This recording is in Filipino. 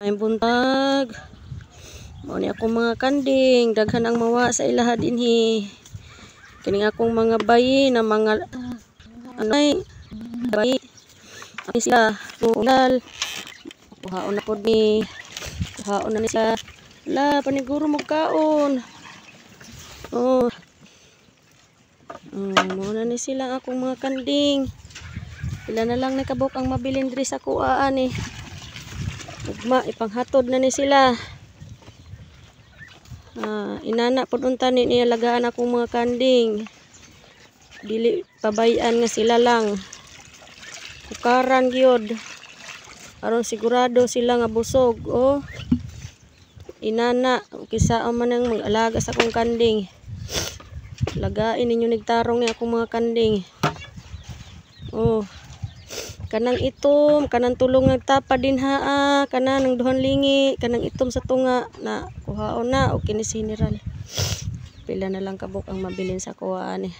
Ay buntag. Mao ni akong mga kanding, daghan ang mawa sa ilaha dinhi. Kining akong mga bayi na mga anay bayi. Abi sila tungal. Kuhaon na pod ni. Kuhaon na ni sila. La paniguro mo kaon. Oh. Muna ni sila akong mga kanding. Pila na lang nakabuk ang mabilin diri sa kuaan eh. Ugma ipanghatod na ni sila. Inana pod unta ni alagaan akong mga kanding. Dili pabayan nga sila lang. Kukaran gyud. Aron sigurado sila nga busog. Oh. Inana kisa man ang mag-alaga sa akong kanding. Lagain ninyo nigtarong ni akong mga kanding. Oh. Kanang itom, kanang tulong nagtapa din haa, kanang duhan lingi, kanang itom sa tunga na kuhaon na o kinisiniran. Pila na lang kabuk ang mabilin sa kuhaan eh.